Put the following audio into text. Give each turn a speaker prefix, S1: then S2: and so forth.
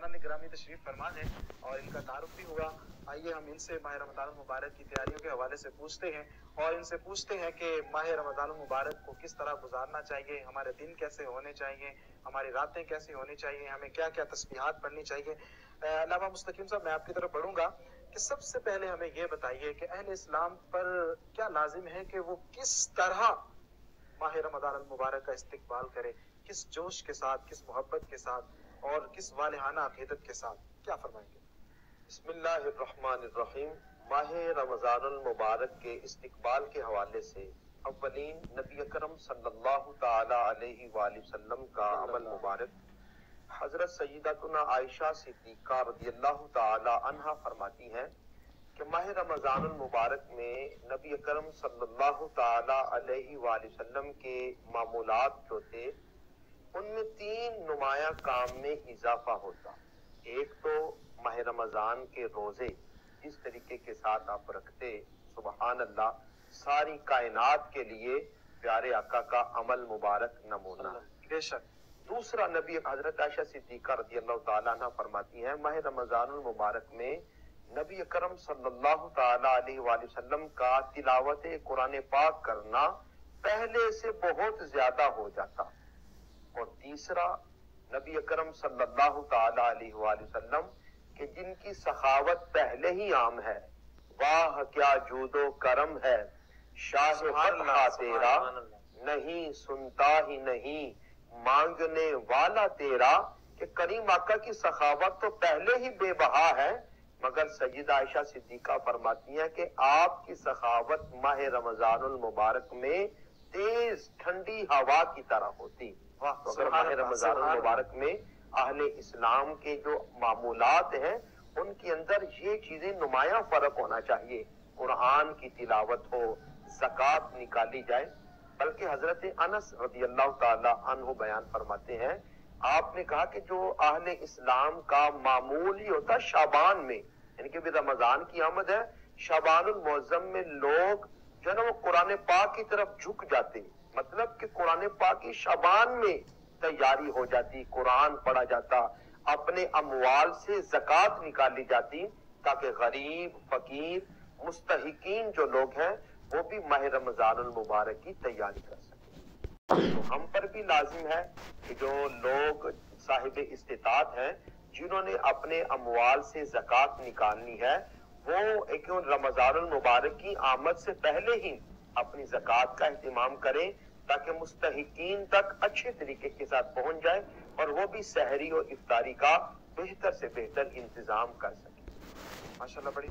S1: मेहमानान ग्रामी तशरीफ फरमा है और इनका तारुफ भी हुआ। आइए हम इनसे माह रमज़ान मुबारक की तैयारियों के हवाले से पूछते हैं और इनसे पूछते हैं कि माह रमज़ान मुबारक को किस तरह गुजारना चाहिए, हमारे दिन कैसे होने चाहिए, हमारी रातें कैसी होनी चाहिए, हमें क्या क्या तस्बीहात पढ़नी चाहिए। अल्लामा मुस्तकीम साहब, मैं आपकी तरफ बढ़ूंगा कि सबसे पहले हमें ये बताइए कि अहले इस्लाम पर क्या लाजिम है कि वो किस तरह माह रमज़ान मुबारक का इस्तिकबाल करे, किस जोश के साथ, किस मोहब्बत के साथ और किस वालिहाना अकीदत के साथ, क्या फरमाएंगे?
S2: बिस्मिल्लाहिर्रहमानिर्रहीम। माह रमज़ानुल मुबारक के इस्तिकबाल के हवाले से अव्वलीन नबी अकरम सल्लल्लाहु ताला अलैहि वसल्लम का अमल मुबारक हजरत सय्यदतुना आयशा सिद्दीका रज़ियल्लाहु ताला अन्हा फरमाती हैं कि माह रमज़ानुल मुबारक में नबी अकरम सल्लल्लाहु ताला अलैहि वसल्लम के मामूलात जो थे उनमें तीन नुमाया काम में इजाफा होता। एक तो माह रमज़ान के रोजे जिस तरीके के साथ आप रखते, सुबहान अल्लाह, सारी कायनात के लिए प्यारे आका का अमल मुबारक नमूना।
S1: बेशक।
S2: दूसरा, नबी हजरत आयशा सिद्दीका रज़ियल्लाहु ताला अन्हा फरमाती हैं माह रमज़ानुल मुबारक में नबी अकरम सल्लल्लाहु ताला अलैहि वसल्लम का तिलावत कुरान पाक करना पहले से बहुत ज्यादा हो जाता। और तीसरा, नबी अकरम सल्लल्लाहु ताला अलैहि वसल्लम कि जिनकी सखावत पहले ही आम है, वाह क्या जूदो करम है, शाह फतहा तेरा, नहीं सुनता ही नहीं मांगने वाला तेरा, कि करीम आका की सखावत तो पहले ही बेबहा है, मगर सय्यदा आयशा सिद्दीका फरमाती हैं कि आपकी सखावत माह रमज़ानुल मुबारक में तेज ठंडी हवा की तरह होती। तो अगर माह रमज़ानुल मुबारक में अहले इस्लाम के जो मामूलात हैं उनके अंदर ये चीजें नुमाया फर्क होना चाहिए। कुरान की तिलावत हो, ज़कात निकाली जाए। बल्कि हजरत अनस रज़ियल्लाहु ताला अन्हु बयान फरमाते हैं, आपने कहा कि जो अहले इस्लाम का मामूल ही होता शाबान में, यानी कि भी रमजान की आमद है, शाबानुल मुअज़्ज़म में लोग जो है ना वो कुरान पाक की तरफ झुक जाते। मतलब कि कुरान पाक की शाबान में तैयारी हो जाती, कुरान पढ़ा जाता, अपने अमवाल से ज़कात निकाली जाती, ताकि गरीब, फकीर, मुस्तहिकीन जो लोग हैं वो भी माह रमज़ानुल मुबारक की तैयारी कर सके। तो हम पर भी लाजिम है कि जो लोग साहिब इस्तिताअत हैं, जिन्होंने अपने अमवाल से ज़कात निकालनी है, वो एक रमज़ानुल मुबारक की आमद से पहले ही अपनी ज़कात का इंतजाम करें, ताकि मुस्तहिकीन तक अच्छे तरीके के साथ पहुंच जाए और वो भी सहरी और इफ्तारी का बेहतर से बेहतर इंतजाम कर सके।
S1: माशाल्लाह, बड़ी